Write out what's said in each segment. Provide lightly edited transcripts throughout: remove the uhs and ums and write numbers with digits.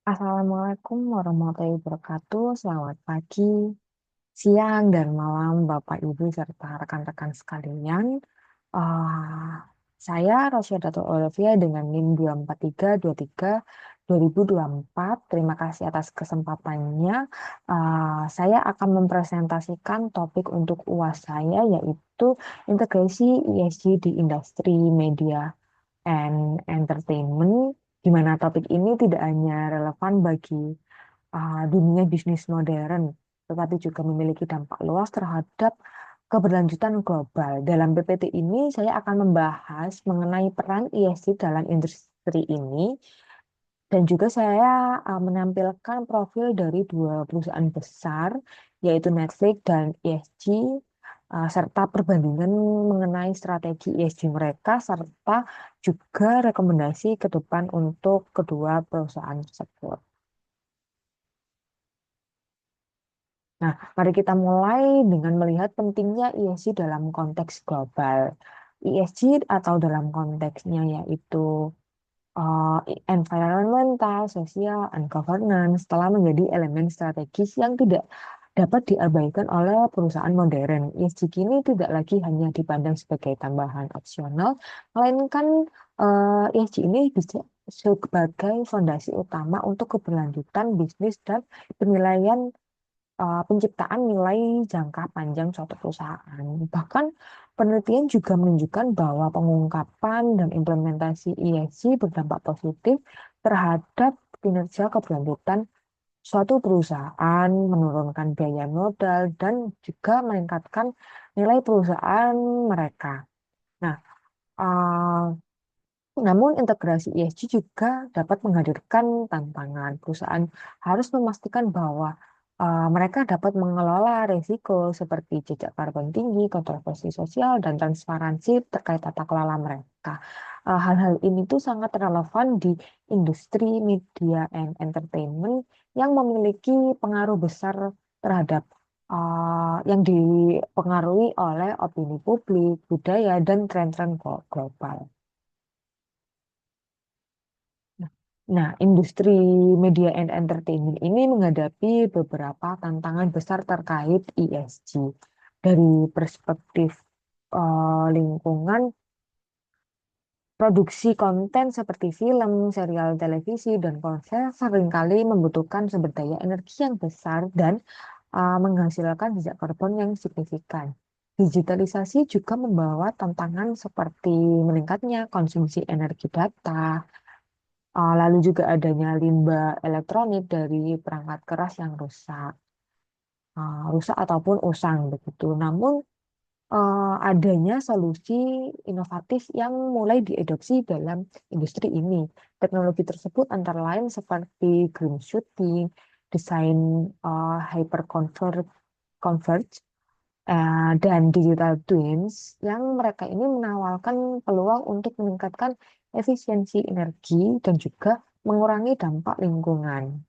Assalamualaikum warahmatullahi wabarakatuh. Selamat pagi, siang, dan malam Bapak Ibu serta rekan-rekan sekalian. Ah, saya Rosyadatul Olivia dengan NIM 24323 2024. Terima kasih atas kesempatannya. Saya akan mempresentasikan topik untuk UAS saya yaitu integrasi ESG di industri media and entertainment, di mana topik ini tidak hanya relevan bagi dunia bisnis modern, tetapi juga memiliki dampak luas terhadap keberlanjutan global. Dalam PPT ini, saya akan membahas mengenai peran ESG dalam industri ini, dan juga saya menampilkan profil dari dua perusahaan besar, yaitu Netflix dan ESG, serta perbandingan mengenai strategi ESG mereka, serta juga rekomendasi ke depan untuk kedua perusahaan tersebut. Nah, mari kita mulai dengan melihat pentingnya ESG dalam konteks global. ESG atau dalam konteksnya yaitu uh, environmental, social, and governance telah menjadi elemen strategis yang tidak dapat diabaikan oleh perusahaan modern. ESG kini tidak lagi hanya dipandang sebagai tambahan opsional, melainkan ESG ini bisa sebagai fondasi utama untuk keberlanjutan bisnis dan penilaian penciptaan nilai jangka panjang suatu perusahaan. Bahkan penelitian juga menunjukkan bahwa pengungkapan dan implementasi ESG berdampak positif terhadap kinerja keberlanjutan suatu perusahaan, menurunkan biaya modal, dan juga meningkatkan nilai perusahaan mereka. Nah, uh, namun integrasi ESG juga dapat menghadirkan tantangan. Perusahaan harus memastikan bahwa mereka dapat mengelola risiko seperti jejak karbon tinggi, kontroversi sosial, dan transparansi terkait tata kelola mereka. Hal-hal ini tuh sangat relevan di industri media and entertainment yang memiliki pengaruh besar terhadap yang dipengaruhi oleh opini publik, budaya, dan tren-tren global. Nah, industri media and entertainment ini menghadapi beberapa tantangan besar terkait ESG. Dari perspektif lingkungan, produksi konten seperti film, serial televisi, dan konser seringkali membutuhkan sumber daya energi yang besar dan menghasilkan jejak karbon yang signifikan. Digitalisasi juga membawa tantangan seperti meningkatnya konsumsi energi data, lalu juga adanya limbah elektronik dari perangkat keras yang rusak ataupun usang begitu. Namun adanya solusi inovatif yang mulai diadopsi dalam industri ini. Teknologi tersebut antara lain seperti green shooting, desain converge, dan digital twins yang mereka ini menawarkan peluang untuk meningkatkan efisiensi energi dan juga mengurangi dampak lingkungan.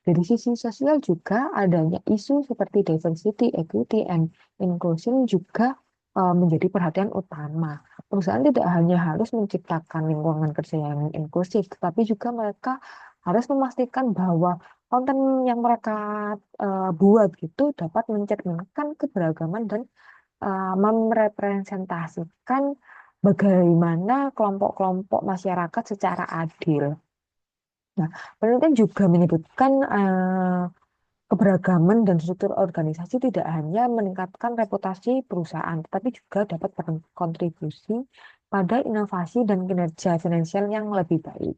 Dari sisi sosial juga adanya isu seperti diversity, equity, and inclusion juga menjadi perhatian utama. Perusahaan tidak hanya harus menciptakan lingkungan kerja yang inklusif, tetapi juga mereka harus memastikan bahwa konten yang mereka buat gitu dapat mencerminkan keberagaman dan merepresentasikan bagaimana kelompok-kelompok masyarakat secara adil. Nah, penelitian juga menyebutkan keberagaman dan struktur organisasi tidak hanya meningkatkan reputasi perusahaan, tetapi juga dapat berkontribusi pada inovasi dan kinerja finansial yang lebih baik.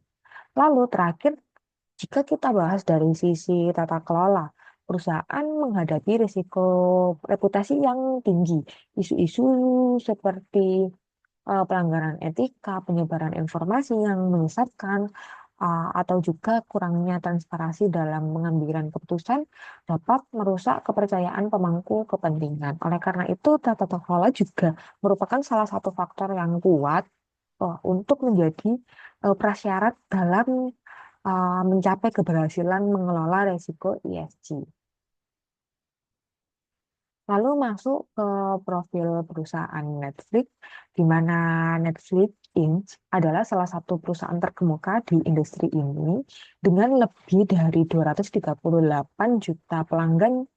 Lalu terakhir, jika kita bahas dari sisi tata kelola, perusahaan menghadapi risiko reputasi yang tinggi. Isu-isu seperti pelanggaran etika, penyebaran informasi yang menyesatkan, atau juga kurangnya transparansi dalam pengambilan keputusan dapat merusak kepercayaan pemangku kepentingan. Oleh karena itu, tata kelola juga merupakan salah satu faktor yang kuat untuk menjadi prasyarat dalam mencapai keberhasilan mengelola risiko ESG. Lalu masuk ke profil perusahaan Netflix, di mana Netflix Inc. adalah salah satu perusahaan terkemuka di industri ini dengan lebih dari 238 juta pelanggan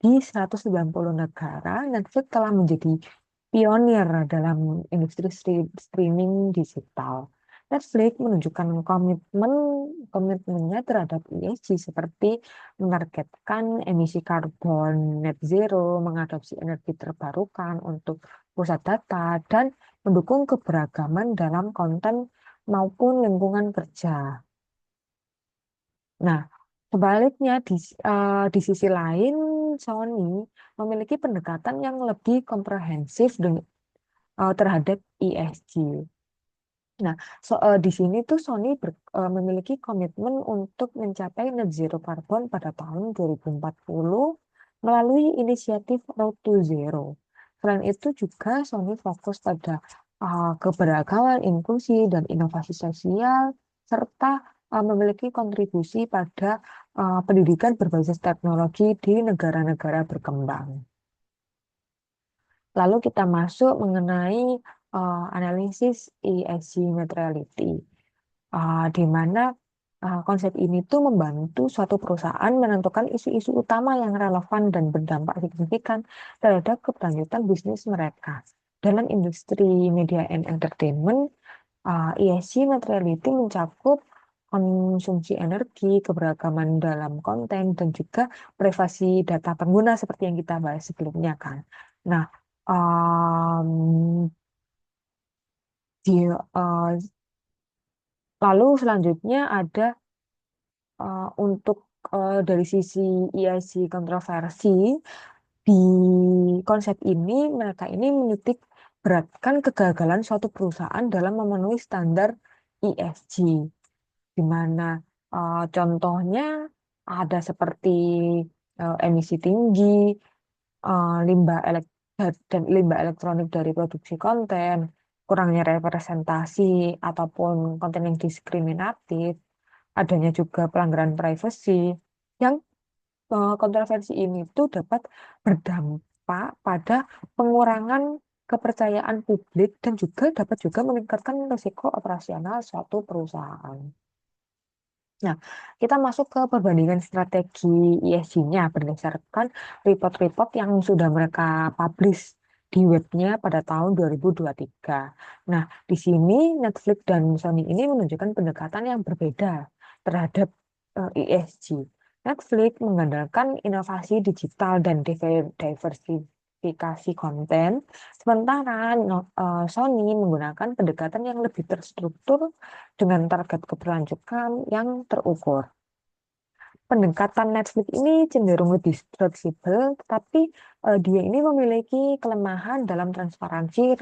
di 190 negara. Netflix telah menjadi pionir dalam industri streaming digital. Netflix menunjukkan komitmennya terhadap ESG seperti menargetkan emisi karbon net zero, mengadopsi energi terbarukan untuk pusat data, dan mendukung keberagaman dalam konten maupun lingkungan kerja. Nah, sebaliknya di sisi lain, Sony memiliki pendekatan yang lebih komprehensif terhadap ESG. Nah, di sini tuh Sony memiliki komitmen untuk mencapai net zero karbon pada tahun 2040 melalui inisiatif Road to Zero. Selain itu juga Sony fokus pada keberagaman, inklusi, dan inovasi sosial, serta memiliki kontribusi pada pendidikan berbasis teknologi di negara-negara berkembang. Lalu kita masuk mengenai analisis ESG neutrality, di mana konsep ini tuh membantu suatu perusahaan menentukan isu-isu utama yang relevan dan berdampak signifikan terhadap keberlanjutan bisnis mereka. Dalam industri media and entertainment, ESG neutrality mencakup konsumsi energi, keberagaman dalam konten, dan juga privasi data pengguna seperti yang kita bahas sebelumnya kan. Nah, um, uh, lalu selanjutnya ada untuk dari sisi ESG kontroversi di konsep ini mereka ini menitik beratkan kegagalan suatu perusahaan dalam memenuhi standar ESG, di mana contohnya ada seperti emisi tinggi, limbah dan limbah elektronik dari produksi konten, kurangnya representasi ataupun konten yang diskriminatif, adanya juga pelanggaran privasi yang kontroversi ini tuh dapat berdampak pada pengurangan kepercayaan publik dan juga dapat juga meningkatkan risiko operasional suatu perusahaan. Nah, kita masuk ke perbandingan strategi ESG-nya berdasarkan report-report yang sudah mereka publish di webnya pada tahun 2023. Nah, di sini Netflix dan Sony ini menunjukkan pendekatan yang berbeda terhadap ESG. Netflix mengandalkan inovasi digital dan diversifikasi konten, sementara Sony menggunakan pendekatan yang lebih terstruktur dengan target keberlanjutan yang terukur. Pendekatan Netflix ini cenderung lebih fleksibel, tetapi dia ini memiliki kelemahan dalam transparansi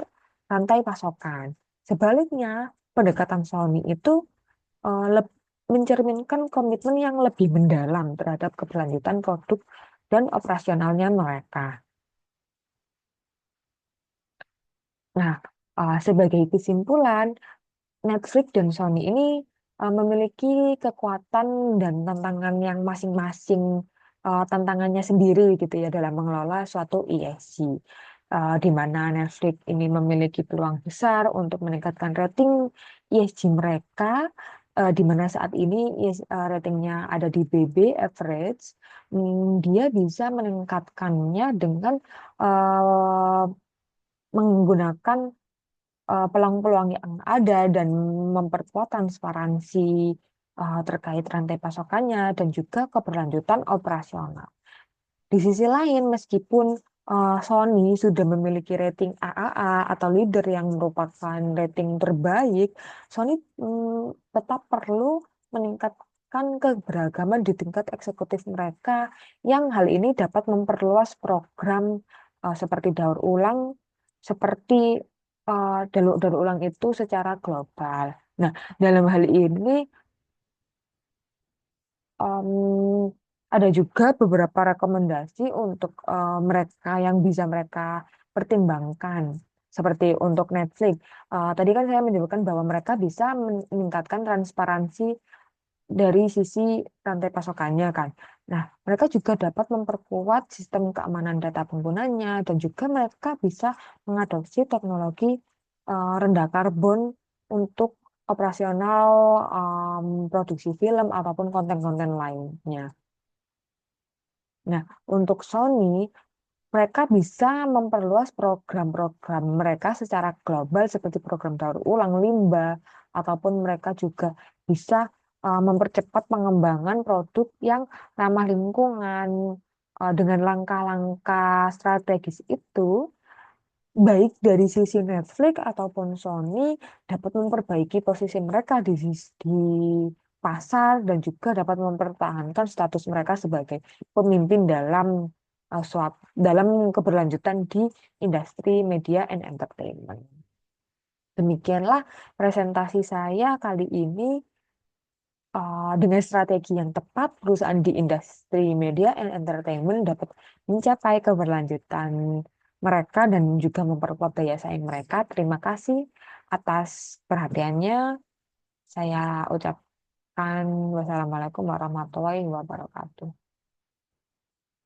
rantai pasokan. Sebaliknya, pendekatan Sony itu mencerminkan komitmen yang lebih mendalam terhadap keberlanjutan produk dan operasionalnya mereka. Nah, sebagai kesimpulan, Netflix dan Sony ini memiliki kekuatan dan tantangan yang masing-masing tantangannya sendiri gitu ya dalam mengelola suatu ESG. Di mana Netflix ini memiliki peluang besar untuk meningkatkan rating ESG mereka, di mana saat ini ratingnya ada di BB average. Dia bisa meningkatkannya dengan uh, menggunakan peluang-peluang yang ada dan memperkuat transparansi terkait rantai pasokannya dan juga keberlanjutan operasional. Di sisi lain, meskipun Sony sudah memiliki rating AAA atau leader yang merupakan rating terbaik, Sony tetap perlu meningkatkan keberagaman di tingkat eksekutif mereka yang hal ini dapat memperluas program seperti daur ulang, seperti daur ulang itu secara global. Nah, dalam hal ini Em, ada juga beberapa rekomendasi untuk mereka yang bisa mereka pertimbangkan. Seperti untuk Netflix. Tadi kan saya menyebutkan bahwa mereka bisa meningkatkan transparansi dari sisi rantai pasokannya kan. Nah, mereka juga dapat memperkuat sistem keamanan data penggunanya dan juga mereka bisa mengadopsi teknologi rendah karbon untuk operasional produksi film ataupun konten-konten lainnya. Nah, untuk Sony, mereka bisa memperluas program-program mereka secara global seperti program daur ulang limbah, ataupun mereka juga bisa mempercepat pengembangan produk yang ramah lingkungan. Dengan langkah-langkah strategis itu, baik dari sisi Netflix ataupun Sony dapat memperbaiki posisi mereka di pasar dan juga dapat mempertahankan status mereka sebagai pemimpin dalam keberlanjutan di industri media and entertainment. Demikianlah presentasi saya kali ini. Dengan strategi yang tepat, perusahaan di industri media and entertainment dapat mencapai keberlanjutan mereka dan juga memperkuat daya saing mereka. Terima kasih atas perhatiannya. Saya ucapkan wassalamualaikum warahmatullahi wabarakatuh.